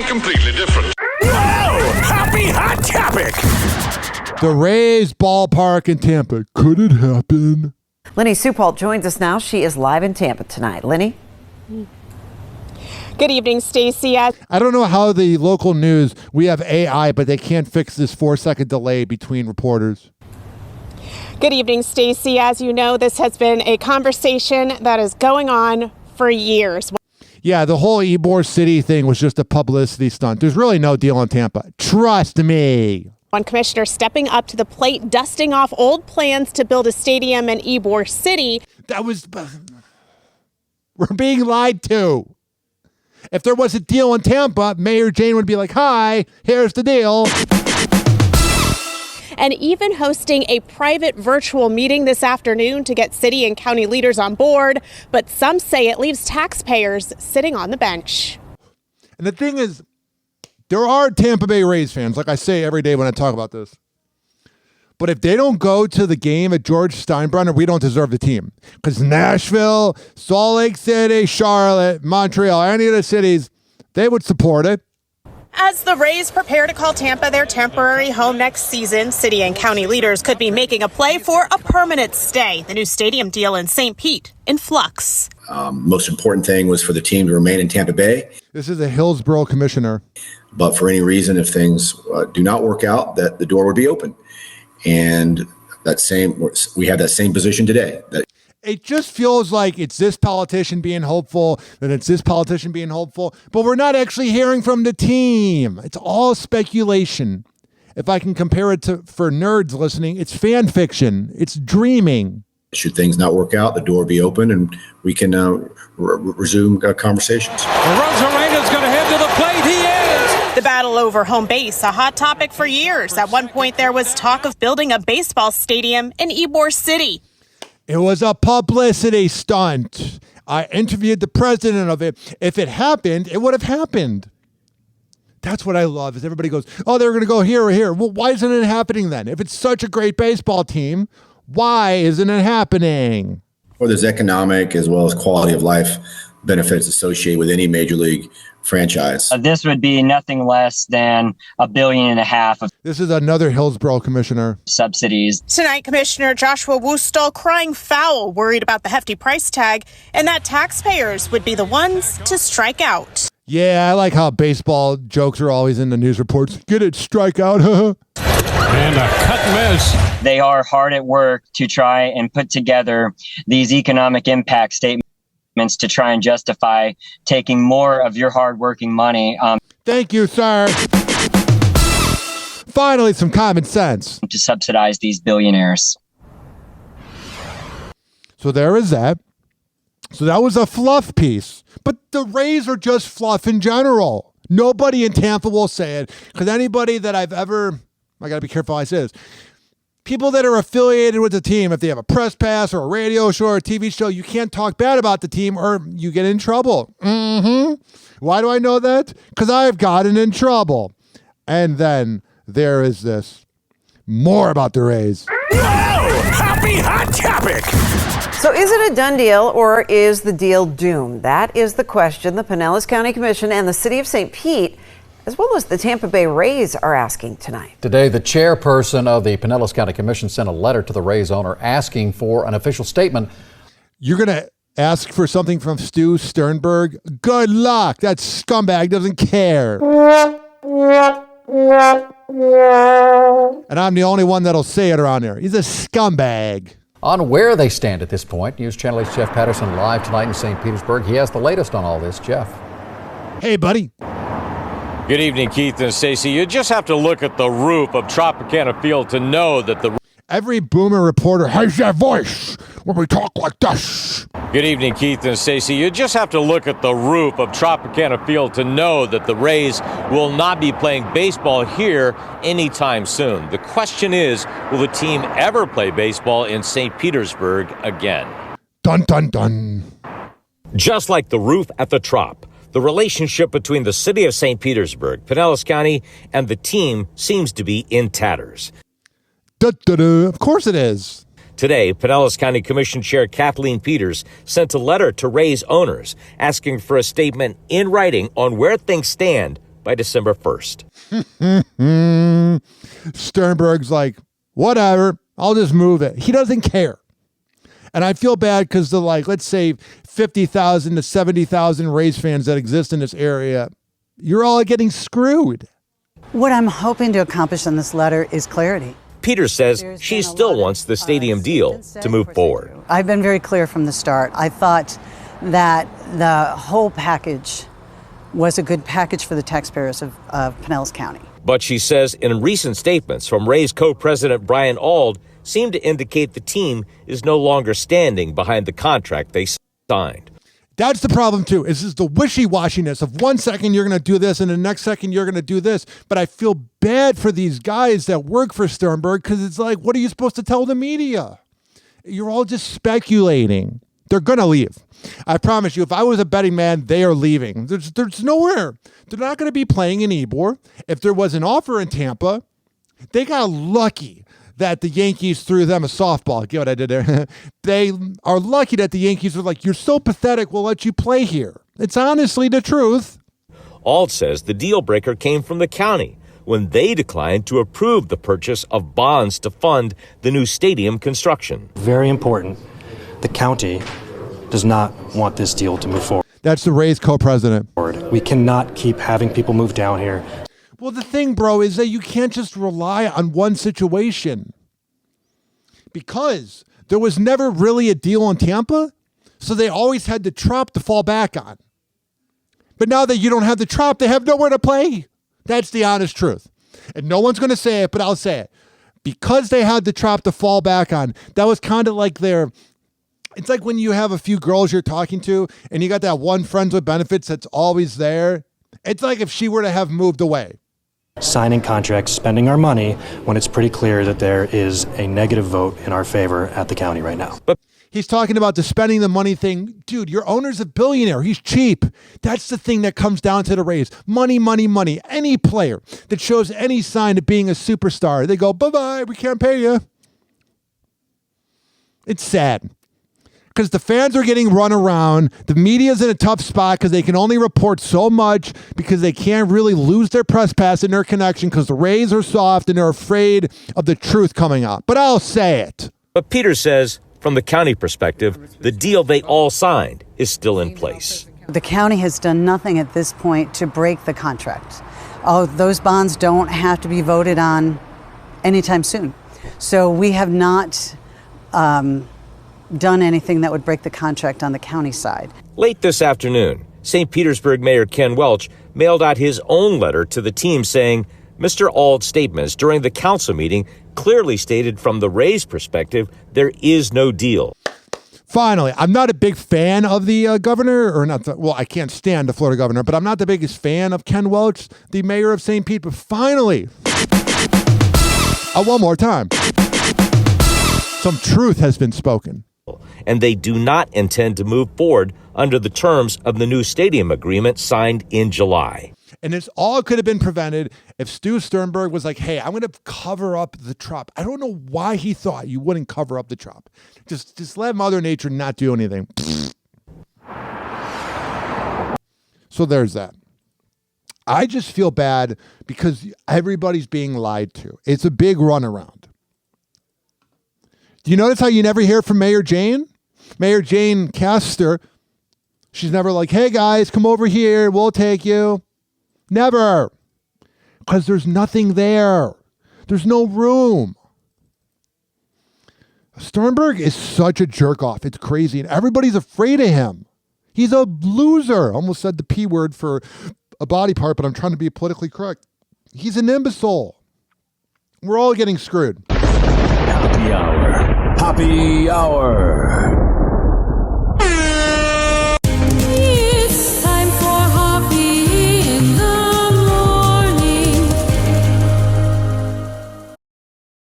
completely different. Whoa! Happy hot topic! The Rays ballpark in Tampa. Could it happen? Lenny Supalt joins us now. She is live in Tampa tonight. Lenny? Good evening, Stacey. I don't know how the local news, we have AI, but they can't fix this 4-second delay between reporters. Good evening, Stacey. As you know, this has been a conversation that is going on for years. Yeah, the whole Ybor City thing was just a publicity stunt. There's really no deal in Tampa. Trust me. One commissioner stepping up to the plate, dusting off old plans to build a stadium in Ybor City. We're being lied to. If there was a deal in Tampa, Mayor Jane would be like, hi, here's the deal. And even hosting a private virtual meeting this afternoon to get city and county leaders on board. But some say it leaves taxpayers sitting on the bench. And the thing is, there are Tampa Bay Rays fans, like I say every day when I talk about this. But if they don't go to the game at George Steinbrenner, we don't deserve the team. Because Nashville, Salt Lake City, Charlotte, Montreal, any of the cities, they would support it. As the Rays prepare to call Tampa their temporary home next season, city and county leaders could be making a play for a permanent stay. The new stadium deal in St. Pete in flux. Most important thing was for the team to remain in Tampa Bay. This is a Hillsborough commissioner. But for any reason, if things do not work out, that the door would be open. And we have that same position today. It just feels like it's this politician being hopeful, then it's this politician being hopeful, but we're not actually hearing from the team. It's all speculation. If I can compare it to, for nerds listening, it's fan fiction. It's dreaming. Should things not work out, the door be open and we can resume conversations. Rosarena's going to head to the plate. He is! The battle over home base, a hot topic for years. At one point, there was talk of building a baseball stadium in Ybor City. It was a publicity stunt. I interviewed the president of it. If it happened, it would have happened. That's what I love, is everybody goes, oh, they're going to go here or here. Well, why isn't it happening then? If it's such a great baseball team, why isn't it happening? Well, there's economic as well as quality of life benefits associated with any major league franchise. This would be nothing less than $1.5 billion of This is another Hillsborough commissioner. subsidies. Tonight, Commissioner Joshua Woostall crying foul, worried about the hefty price tag, and that taxpayers would be the ones to strike out. Yeah, I like how baseball jokes are always in the news reports. Get it, strike out. And a cut miss. They are hard at work to try and put together these economic impact statements to try and justify taking more of your hardworking money. Thank you, sir. Finally, some common sense. To subsidize these billionaires. So there is that. So that was a fluff piece. But the Rays are just fluff in general. Nobody in Tampa will say it. Because anybody that I've ever, I got to be careful how I say this, people that are affiliated with the team, if they have a press pass or a radio show or a TV show, you can't talk bad about the team or you get in trouble. Why do I know that? Because I've gotten in trouble. And then there is this. More about the Rays. Whoa! Happy hot topic! So is it a done deal or is the deal doomed? That is the question the Pinellas County Commission and the City of St. Pete, as well as the Tampa Bay Rays, are asking tonight. Today, the chairperson of the Pinellas County Commission sent a letter to the Rays owner asking for an official statement. You're going to ask for something from Stu Sternberg? Good luck. That scumbag doesn't care. And I'm the only one that'll say it around here. He's a scumbag. On where they stand at this point, News Channel 8's Jeff Patterson live tonight in St. Petersburg. He has the latest on all this. Jeff. Hey, buddy. Good evening, Keith and Stacey. You just have to look at the roof of Tropicana Field to know that the... Every boomer reporter has that voice when we talk like this. Good evening, Keith and Stacey. You just have to look at the roof of Tropicana Field to know that the Rays will not be playing baseball here anytime soon. The question is, will the team ever play baseball in St. Petersburg again? Dun, dun, dun. Just like the roof at the Trop, the relationship between the city of St. Petersburg, Pinellas County, and the team seems to be in tatters. Da, da, da. Of course it is. Today, Pinellas County Commission Chair Kathleen Peters sent a letter to Rays owners asking for a statement in writing on where things stand by December 1st. Sternberg's like, whatever, I'll just move it. He doesn't care. And I feel bad because the, like, let's say 50,000 to 70,000 Rays fans that exist in this area, you're all getting screwed. What I'm hoping to accomplish in this letter is clarity. Peters says she still wants the stadium deal to move forward. I've been very clear from the start. I thought that the whole package was a good package for the taxpayers of Pinellas County. But she says in recent statements from Rays co-president Brian Auld seem to indicate the team is no longer standing behind the contract they signed. That's the problem, too. Is this the wishy-washiness of 1 second you're going to do this and the next second you're going to do this. But I feel bad for these guys that work for Sternberg because it's like, what are you supposed to tell the media? You're all just speculating. They're going to leave. I promise you, if I was a betting man, they are leaving. There's nowhere. They're not going to be playing in Ybor. If there was an offer in Tampa, they got lucky that the Yankees threw them a softball. Get what I did there? They are lucky that the Yankees were like, you're so pathetic, we'll let you play here. It's honestly the truth. Auld says the deal breaker came from the county when they declined to approve the purchase of bonds to fund the new stadium construction. Very important. The county does not want this deal to move forward. That's the Rays co-president. We cannot keep having people move down here. Well, the thing, bro, is that you can't just rely on one situation because there was never really a deal in Tampa, so they always had the Trop to fall back on. But now that you don't have the Trop, they have nowhere to play. That's the honest truth. And no one's going to say it, but I'll say it. Because they had the Trop to fall back on, that was kind of like it's like when you have a few girls you're talking to and you got that one friends with benefits that's always there. It's like if she were to have moved away. Signing contracts, spending our money when it's pretty clear that there is a negative vote in our favor at the county right now. But he's talking about the spending the money thing. Dude, your owner's a billionaire. He's cheap. That's the thing that comes down to the Rays. Money, money, money. Any player that shows any sign of being a superstar, they go, bye-bye, we can't pay you. It's sad. Because the fans are getting run around. The media's in a tough spot because they can only report so much because they can't really lose their press pass and their connection because the Rays are soft and they're afraid of the truth coming out. But I'll say it. But Peters says, from the county perspective, the deal they all signed is still in place. The county has done nothing at this point to break the contract. Oh, those bonds don't have to be voted on anytime soon. So we have not done anything that would break the contract on the county side. Late this afternoon, St. Petersburg Mayor Ken Welch mailed out his own letter to the team saying Mr. Auld's statements during the council meeting clearly stated from the Rays' perspective there is no deal. Finally, I'm not a big fan of the governor, or not. I can't stand the Florida governor, but I'm not the biggest fan of Ken Welch, the mayor of St. Pete. But finally, one more time, some truth has been spoken. And they do not intend to move forward under the terms of the new stadium agreement signed in July. And this all could have been prevented if Stu Sternberg was like, hey, I'm going to cover up the Trop. I don't know why he thought you wouldn't cover up the Trop. Just let Mother Nature not do anything. So there's that. I just feel bad because everybody's being lied to. It's a big runaround. Do you notice how you never hear from Mayor Jane? Mayor Jane Castor, she's never like, hey guys, come over here, we'll take you. Never. Because there's nothing there. There's no room. Sternberg is such a jerk off. It's crazy. And everybody's afraid of him. He's a loser. Almost said the P word for a body part, but I'm trying to be politically correct. He's an imbecile. We're all getting screwed. Happy hour. Happy hour.